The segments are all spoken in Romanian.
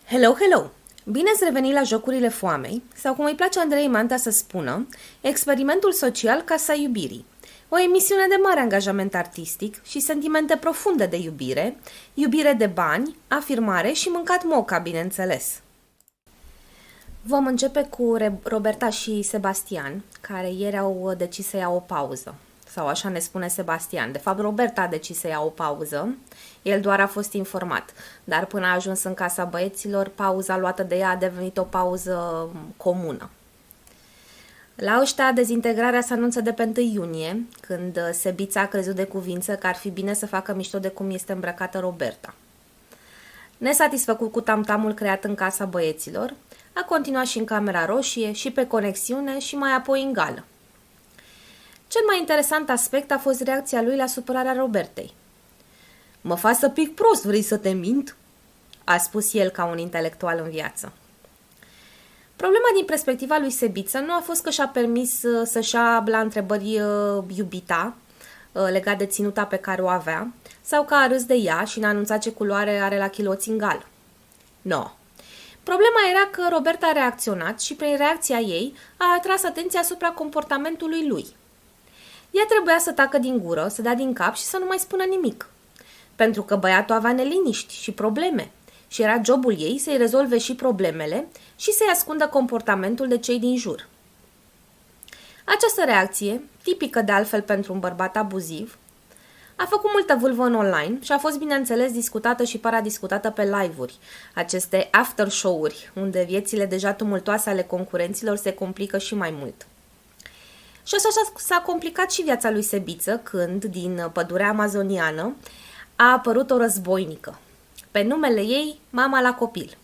Hello, hello! Bine ați revenit la Jocurile Foamei, sau cum îi place Andrei Manta să spună, experimentul social Casa Iubirii. O emisiune de mare angajament artistic și sentimente profunde de iubire, iubire de bani, afirmare și mâncat moca, bineînțeles. Vom începe cu Roberta și Sebastian, care ieri au decis să ia o pauză. Sau așa ne spune Sebastian. De fapt, Roberta a decis să ia o pauză. El doar a fost informat. Dar până a ajuns în casa băieților, pauza luată de ea a devenit o pauză comună. La ăștia, dezintegrarea se anunță de pe 1 iunie, când Sebița a crezut de cuvință că ar fi bine să facă mișto de cum este îmbrăcată Roberta. Nesatisfăcut cu tamtamul creat în casa băieților, a continuat și în Camera Roșie, și pe conexiune, și mai apoi în gală. Cel mai interesant aspect a fost reacția lui la supărarea Robertei. "Mă faci să pic prost, vrei să te mint?" a spus el ca un intelectual în viață. Problema din perspectiva lui Sebiță nu a fost că și-a permis să-și ia la întrebări iubita legat de ținuta pe care o avea, sau că a râs de ea și ne-a anunțat ce culoare are la chiloți în gală. No. Problema era că Roberta a reacționat și prin reacția ei a atras atenția asupra comportamentului lui. Ea trebuia să tacă din gură, să dea din cap și să nu mai spună nimic. Pentru că băiatul avea neliniști și probleme și era jobul ei să-i rezolve și problemele și să-i ascundă comportamentul de cei din jur. Această reacție, tipică de altfel pentru un bărbat abuziv, a făcut multă vâlvă în online și a fost, bineînțeles, discutată și paradiscutată pe live-uri, aceste after show-uri, unde viețile deja tumultoase ale concurenților se complică și mai mult. Și așa s-a complicat și viața lui Sebiță când, din pădurea amazoniană, a apărut o războinică. Pe numele ei, Mama la copil.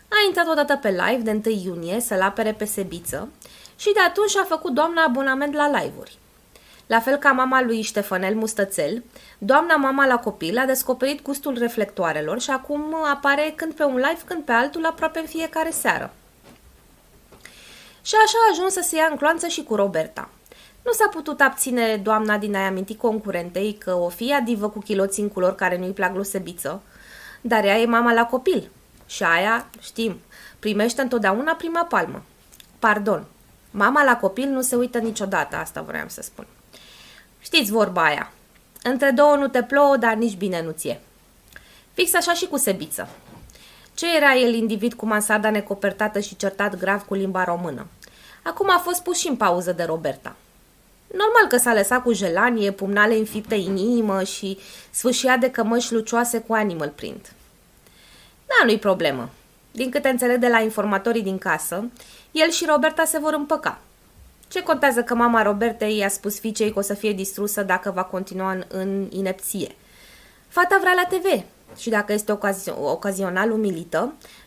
A intrat odată pe live de 1 iunie să-l apere pe Sebiță și de atunci a făcut doamna abonament la live-uri. La fel ca mama lui Ștefănel Mustățel, doamna Mama la copil a descoperit gustul reflectoarelor și acum apare când pe un live, când pe altul, aproape în fiecare seară. Și așa a ajuns să se ia în gloanță și cu Roberta. Nu s-a putut abține doamna din a-i aminti concurentei că o fie divă cu chiloți în culori care nu-i plac lui Sebiță, dar ea e mama la copil. Și aia, știm, primește întotdeauna prima palmă. Pardon, mama la copil nu se uită niciodată, asta vreau să spun. Știți vorba aia, între două nu te plouă, dar nici bine nu ție. Fix așa și cu Sebiță. Ce era el individ cu mansarda necopertată și certat grav cu limba română? Acum a fost pus și în pauză de Roberta. Normal că s-a lăsat cu jelanie, pumnale înfipte în inimă și sfâșia de cămăși lucioase cu animal print. Da, nu-i problemă. Din câte înțeleg de la informatorii din casă, el și Roberta se vor împăca. Ce contează că mama Robertei i-a spus fiicei că o să fie distrusă dacă va continua în inepție? Fata vrea la TV și dacă este ocazional umilită,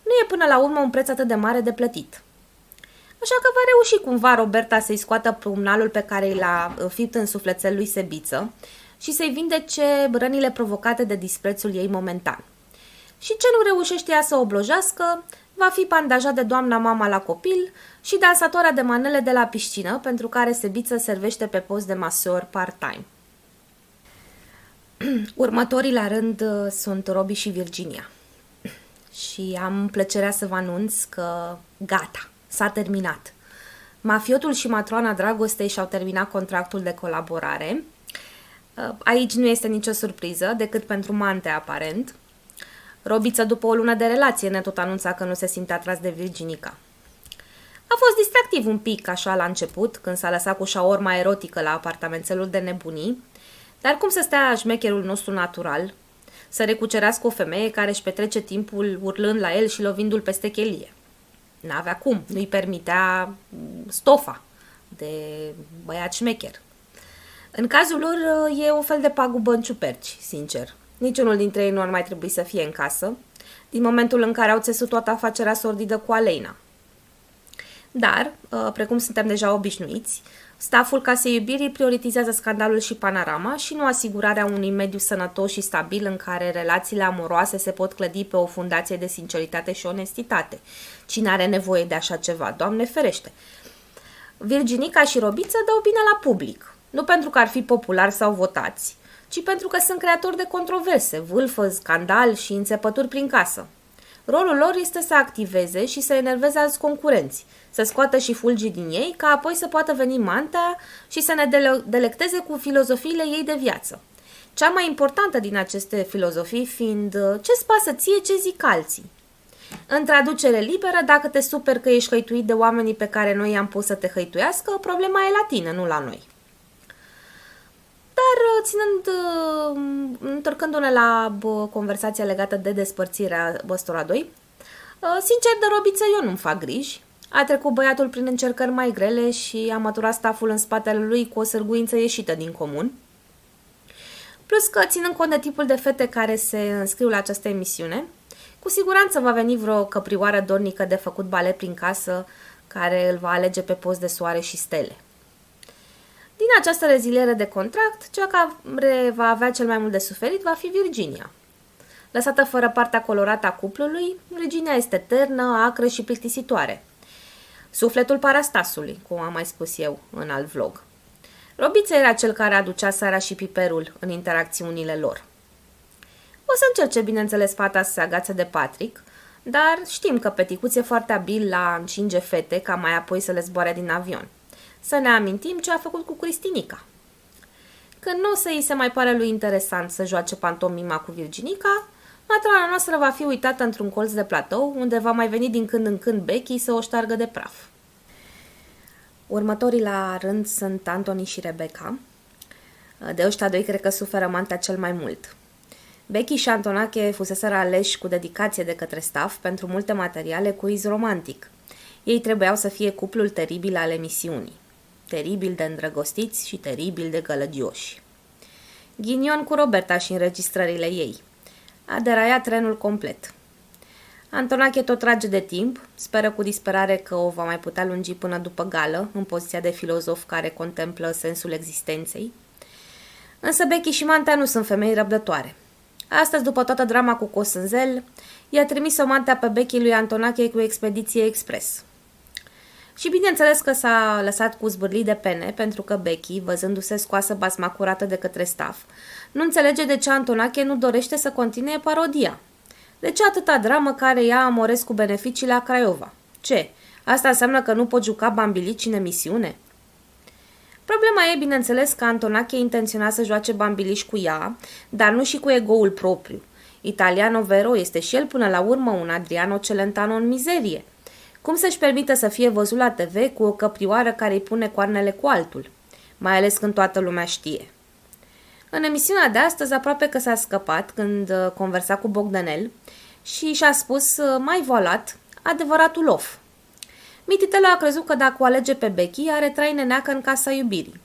nu e până la urmă un preț atât de mare de plătit. Așa că va reuși cumva Roberta să-i scoată pumnalul pe care l-a fipt în sufletel lui Sebiță și să-i vindece rănile provocate de disprețul ei momentan. Și ce nu reușește ea să oblojească, va fi bandajat de doamna Mama la copil și dansatoarea de manele de la piscină, pentru care Sebiță servește pe post de masor part-time. Următorii la rând sunt Robi și Virginia. Și am plăcerea să vă anunț că gata, s-a terminat. Mafiotul și matroana dragostei și-au terminat contractul de colaborare. Aici nu este nicio surpriză, decât pentru Mante, aparent. Robiță, după o lună de relație, ne tot anunța că nu se simte atras de Virginica. A fost distractiv un pic, așa, la început, când s-a lăsat cu șaorma erotică la apartamentelul de nebunii, dar cum să stea șmecherul nostru natural, să recucerească o femeie care își petrece timpul urlând la el și lovindu-l peste chelie? N-avea cum, nu-i permitea stofa de băiat șmecher. În cazul lor e un fel de pagubă în ciuperci, sincer. Niciunul dintre ei nu ar mai trebui să fie în casă, din momentul în care au țesut toată afacerea sordidă cu Aleina. Dar, precum suntem deja obișnuiți, staful Casei Iubirii prioritizează scandalul și panorama și nu asigurarea unui mediu sănătos și stabil în care relațiile amoroase se pot clădi pe o fundație de sinceritate și onestitate. Cine are nevoie de așa ceva? Doamne ferește! Virginica și Robiță dau bine la public, nu pentru că ar fi populari sau votați, ci pentru că sunt creatori de controverse, vâlfă, scandal și înțepături prin casă. Rolul lor este să activeze și să enerveze alți concurenți, să scoată și fulgii din ei, ca apoi să poată veni Manta și să ne delecteze cu filozofiile ei de viață. Cea mai importantă din aceste filozofii fiind ce-ți pasă ție, ce zic alții. În traducere liberă, dacă te superi că ești hăituit de oamenii pe care noi i-am pus să te hăituiască, problema e la tine, nu la noi. Dar întorcându-ne la conversația legată de despărțirea ăstora doi, sincer, de Robiță eu nu-mi fac griji. A trecut băiatul prin încercări mai grele și a măturat staful în spatele lui cu o sârguință ieșită din comun. Plus că, ținând cont de tipul de fete care se înscriu la această emisiune, cu siguranță va veni vreo căprioară dornică de făcut balet prin casă care îl va alege pe post de soare și stele. Din această reziliere de contract, cea care va avea cel mai mult de suferit va fi Virginia. Lăsată fără partea colorată a cuplului, Virginia este ternă, acră și plictisitoare. Sufletul Parastasului, cum am mai spus eu în alt vlog. Robiță era cel care aducea sarea și piperul în interacțiunile lor. O să încerce, bineînțeles, fata să se agațe de Patrick, dar știm că Peticuț e foarte abil la a încinge fete ca mai apoi să le zboare din avion. Să ne amintim ce a făcut cu Cristinica. Când nu o să îi se mai pare lui interesant să joace pantomima cu Virginica, matrona noastră va fi uitată într-un colț de platou, unde va mai veni din când în când Becky să o șteargă de praf. Următorii la rând sunt Anthony și Rebecca. De ăștia doi cred că suferă Manta cel mai mult. Becky și Antonache fuseseră aleși cu dedicație de către staff pentru multe materiale cu iz romantic. Ei trebuiau să fie cuplul teribil al emisiunii. Teribil de îndrăgostiți și teribil de gălăgioși. Ghinion cu Roberta și înregistrările ei. A deraiat trenul complet. Antonache tot trage de timp, speră cu disperare că o va mai putea lungi până după gală, în poziția de filozof care contemplă sensul existenței. Însă Becky și Manta nu sunt femei răbdătoare. Astăzi, după toată drama cu Cosânzel, i-a trimis-o Manta pe Becky lui Antonache cu expediție expres. Și bineînțeles că s-a lăsat cu zbârlii de pene, pentru că Becky, văzându-se scoasă basma curată de către staff, nu înțelege de ce Antonache nu dorește să continue parodia. De ce atâta dramă care ia Amorescu beneficii la Craiova? Ce? Asta înseamnă că nu pot juca bambilici în emisiune? Problema e, bineînțeles, că Antonache intenționa să joace bambilici cu ea, dar nu și cu egoul propriu. Italiano Vero este și el până la urmă un Adriano Celentano în mizerie. Cum să-și permită să fie văzut la TV cu o căprioară care îi pune coarnele cu altul? Mai ales când toată lumea știe. În emisiunea de astăzi aproape că s-a scăpat când conversa cu Bogdanel și și-a spus, mai voalat, adevăratul of. Mititelu a crezut că dacă o alege pe Becky, are trai neneacă în casa iubirii.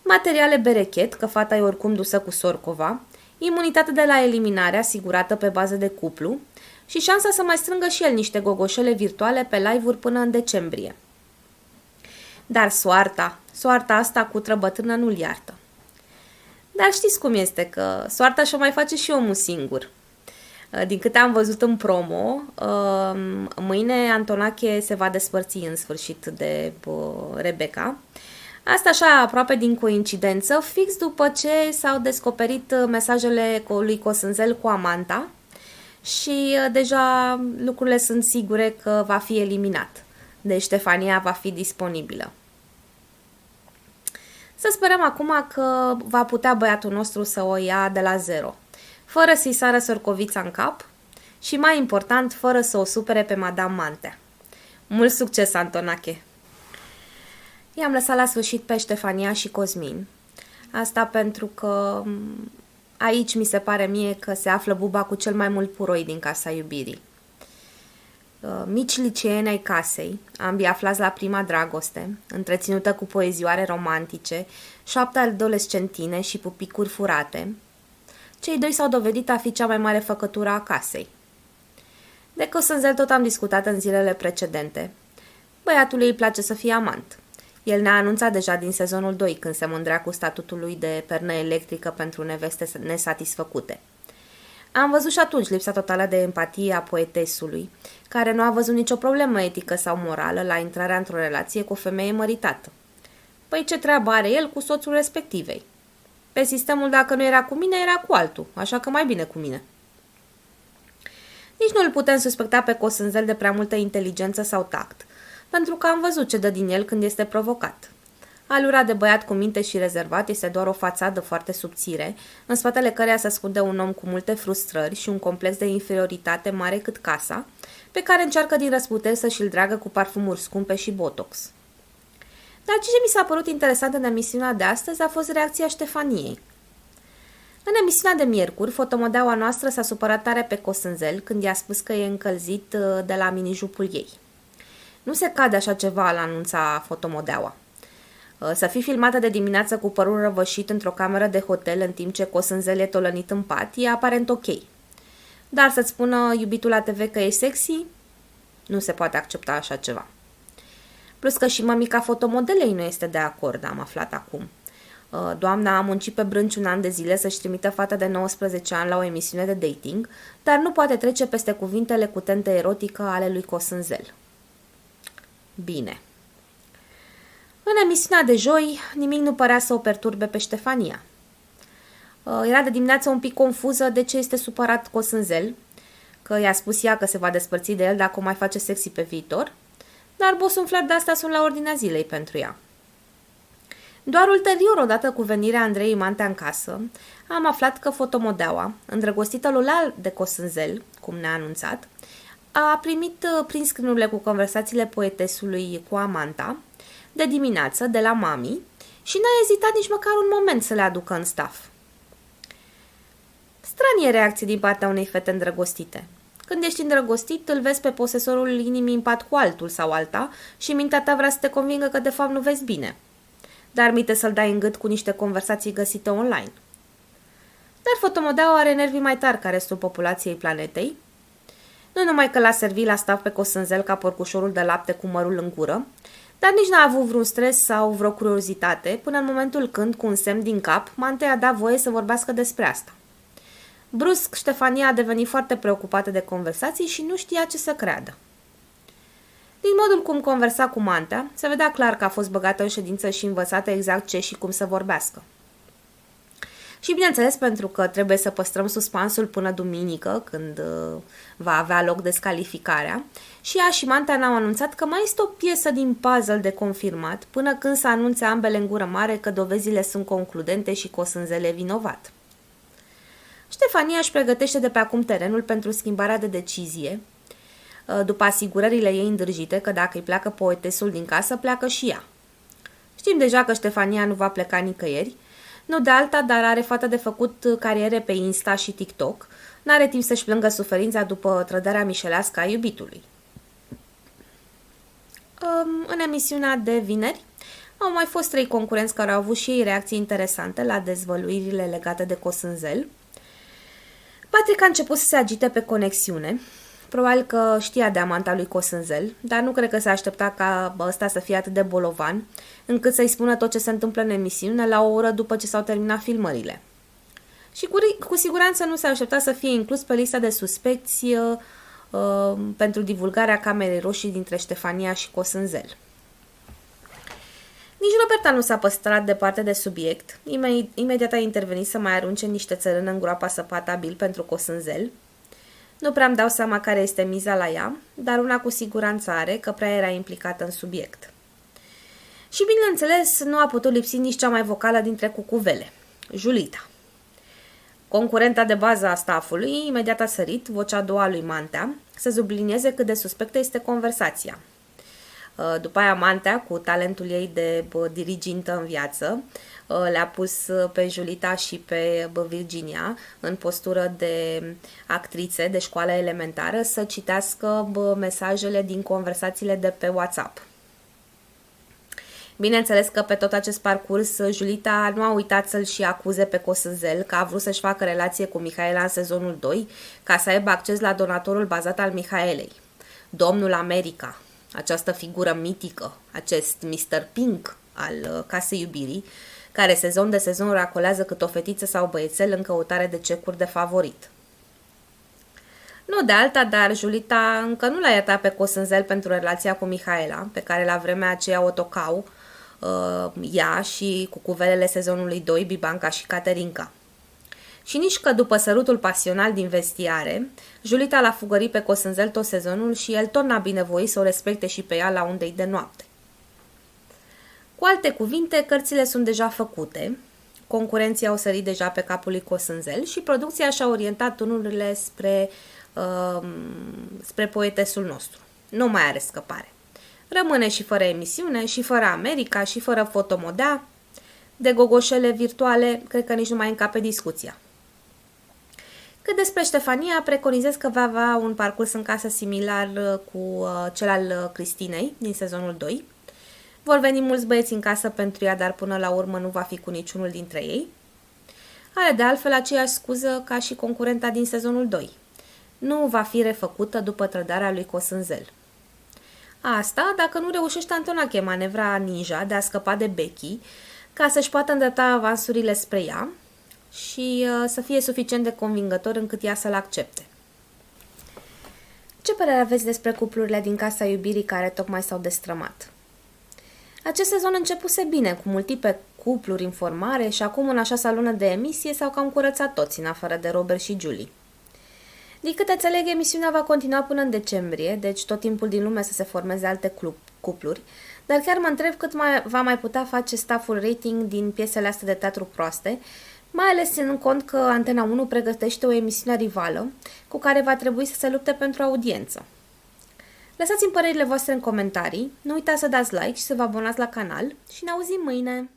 Materiale berechet, că fata e oricum dusă cu Sorcova, imunitate de la eliminare asigurată pe bază de cuplu și șansa să mai strângă și el niște gogoșele virtuale pe live-uri până în decembrie. Dar soarta asta cutră bătrână nu-l iartă. Dar știți cum este, că soarta și-o mai face și omul singur. Din câte am văzut în promo, mâine Antonache se va despărți în sfârșit de Rebecca. Asta așa aproape din coincidență, fix după ce s-au descoperit mesajele lui Cosânzel cu Amanta și deja lucrurile sunt sigure că va fi eliminat. Deci Ștefania va fi disponibilă. Să sperăm acum că va putea băiatul nostru să o ia de la zero, fără să-i sară sorcovița în cap și, mai important, fără să o supere pe Madame Mantea. Mult succes, Antonache! I-am lăsat la sfârșit pe Ștefania și Cosmin. Asta pentru că aici mi se pare mie că se află buba cu cel mai mult puroi din casa iubirii. Mici liceeni ai casei, ambii aflați la prima dragoste, întreținută cu poezioare romantice, 7 adolescentine și pupicuri furate, cei doi s-au dovedit a fi cea mai mare făcătură a casei. De Cosânzel tot am discutat în zilele precedente. Băiatului îi place să fie amant. El ne-a anunțat deja din sezonul 2 când se mândrea cu statutul lui de pernă electrică pentru neveste nesatisfăcute. Am văzut și atunci lipsa totală de empatie a poetesului, care nu a văzut nicio problemă etică sau morală la intrarea într-o relație cu o femeie măritată. Păi ce treabă are el cu soțul respectivei? Pe sistemul dacă nu era cu mine, era cu altul, așa că mai bine cu mine. Nici nu îl putem suspecta pe Cosânzel de prea multă inteligență sau tact, pentru că am văzut ce dă din el când este provocat. Alura de băiat cu minte și rezervat este doar o fațadă foarte subțire, în spatele căreia se ascunde un om cu multe frustrări și un complex de inferioritate mare cât casa, pe care încearcă din răsputeri să-și îl dragă cu parfumuri scumpe și botox. Dar ce mi s-a părut interesant în emisiunea de astăzi a fost reacția Ștefaniei. În emisiunea de miercuri, fotomodeaua noastră s-a supărat tare pe Cosânzel când i-a spus că e încălzit de la minijupul ei. Nu se cade așa ceva, la anunța fotomodeaua. Să fii filmată de dimineață cu părul răvășit într-o cameră de hotel în timp ce Cosânzel e tolănit în pat e aparent ok. Dar să-ți spună iubitul la TV că e sexy, nu se poate accepta așa ceva. Plus că și mămica fotomodelei nu este de acord, am aflat acum. Doamna a muncit pe brânci un an de zile să-și trimită fata de 19 ani la o emisiune de dating, dar nu poate trece peste cuvintele cu tentă erotică ale lui Cosânzel. Bine. În emisiunea de joi, nimic nu părea să o perturbe pe Ștefania. Era de dimineață un pic confuză de ce este supărat Cosânzel, că i-a spus ea că se va despărți de el dacă o mai face sexy pe viitor, dar bosunflări de-astea sunt la ordinea zilei pentru ea. Doar ulterior, odată cu venirea Andrei Mantea în casă, am aflat că fotomodeaua, îndrăgostită loial de Cosânzel, cum ne-a anunțat, a primit prin screen-urile cu conversațiile poetesului cu amanta, de dimineață, de la mami, și n-a ezitat nici măcar un moment să le aducă în staff. Stranie reacție din partea unei fete îndrăgostite. Când ești îndrăgostit, îl vezi pe posesorul inimii în pat cu altul sau alta și mintea ta vrea să te convingă că de fapt nu vezi bine. Dar mite să-l dai în gât cu niște conversații găsite online. Dar fotomodeaua are nervii mai tari ca restul populației planetei. Nu numai că l-a servit la staff pe Cosânzel ca porcușorul de lapte cu mărul în gură, dar nici n-a avut vreun stres sau vreo curiozitate până în momentul când, cu un semn din cap, Mantea a dat voie să vorbească despre asta. Brusc, Ștefania a devenit foarte preocupată de conversații și nu știa ce să creadă. Din modul cum conversa cu Mantea, se vedea clar că a fost băgată în ședință și învățată exact ce și cum să vorbească. Și bineînțeles, pentru că trebuie să păstrăm suspansul până duminică, când va avea loc descalificarea, și ea și Mantea ne-au anunțat că mai este o piesă din puzzle de confirmat, până când să anunțe ambele în gură mare că dovezile sunt concludente și Cosânzel e vinovat. Ștefania își pregătește de pe acum terenul pentru schimbarea de decizie, după asigurările ei îndrăjite că dacă îi pleacă poetesul din casă, pleacă și ea. Știm deja că Ștefania nu va pleca nicăieri, nu de alta, dar are fata de făcut cariere pe Insta și TikTok, n-are timp să-și plângă suferința după trădarea mișelească a iubitului. În emisiunea de vineri au mai fost 3 concurenți care au avut și ei reacții interesante la dezvăluirile legate de Cosânzel. Patrick a început să se agite pe conexiune. Probabil că știa de amanta lui Cosânzel, dar nu cred că s-a aștepta ca ăsta să fie atât de bolovan, încât să-i spună tot ce se întâmplă în emisiune la o oră după ce s-au terminat filmările. Și cu siguranță nu s-a așteptat să fie inclus pe lista de suspecți pentru divulgarea camerei roșii dintre Ștefania și Cosânzel. Nici Roberta nu s-a păstrat departe de subiect. Imediat a intervenit să mai arunce niște țărână în groapa săpată Bill pentru Cosânzel. Nu prea îmi dau seama care este miza la ea, dar una cu siguranță are, că prea era implicată în subiect. Și bineînțeles, nu a putut lipsi nici cea mai vocală dintre cucuvele, Julita. Concurenta de bază a staffului imediat a sărit, vocea a doua lui Mantea, să sublinieze cât de suspectă este conversația. După aia Mantea, cu talentul ei de dirigintă în viață, le-a pus pe Julita și pe Virginia în postură de actrițe de școală elementară să citească mesajele din conversațiile de pe WhatsApp. Bineînțeles că pe tot acest parcurs Julita nu a uitat să-l și acuze pe Cosânzel că a vrut să-și facă relație cu Mihaela în sezonul 2 ca să aibă acces la donatorul bazat al Mihaelei, Domnul America, această figură mitică, acest Mr. Pink al Casei Iubirii, care sezon de sezon racolează cât o fetiță sau băiețel în căutare de cecuri de favorit. Nu de alta, dar Julita încă nu l-a iertat pe Cosânzel pentru relația cu Mihaela, pe care la vremea aceea o tocau ea și cu cuvelele sezonului 2, Bibanca și Caterinca. Și nici că după sărutul pasional din vestiare, Julita l-a fugărit pe Cosânzel tot sezonul și el tot n-a binevoit să o respecte și pe ea la undei de noapte. Cu alte cuvinte, cărțile sunt deja făcute, concurenții au sărit deja pe capul lui Cosânzel și producția și-a orientat tunurile spre poetesul nostru. Nu mai are scăpare. Rămâne și fără emisiune, și fără America, și fără fotomodea. De gogoșele virtuale, cred că nici nu mai încape discuția. Cât despre Ștefania, preconizez că va avea un parcurs în casă similar cu cel al Cristinei din sezonul 2. Vor veni mulți băieți în casă pentru ea, dar până la urmă nu va fi cu niciunul dintre ei. Are de altfel aceeași scuză ca și concurenta din sezonul 2. Nu va fi refăcută după trădarea lui Cosânzel. Asta dacă nu reușește Antonache manevra ninja de a scăpa de Becky, ca să-și poată îndrepta avansurile spre ea și să fie suficient de convingător încât ea să-l accepte. Ce părere aveți despre cuplurile din Casa Iubirii care tocmai s-au destrămat? Acest sezon începuse bine, cu multiple cupluri în formare și acum în a 6-a lună de emisie s-au cam curățat toți, în afară de Robert și Julie. Din câte înțeleg, emisiunea va continua până în decembrie, deci tot timpul din lume să se formeze alte cupluri, dar chiar mă întreb cât va mai putea face stafful rating din piesele astea de teatru proaste, mai ales ținând cont că Antena 1 pregătește o emisiune rivală cu care va trebui să se lupte pentru audiență. Lăsați-mi părerile voastre în comentarii, nu uitați să dați like și să vă abonați la canal și ne auzim mâine!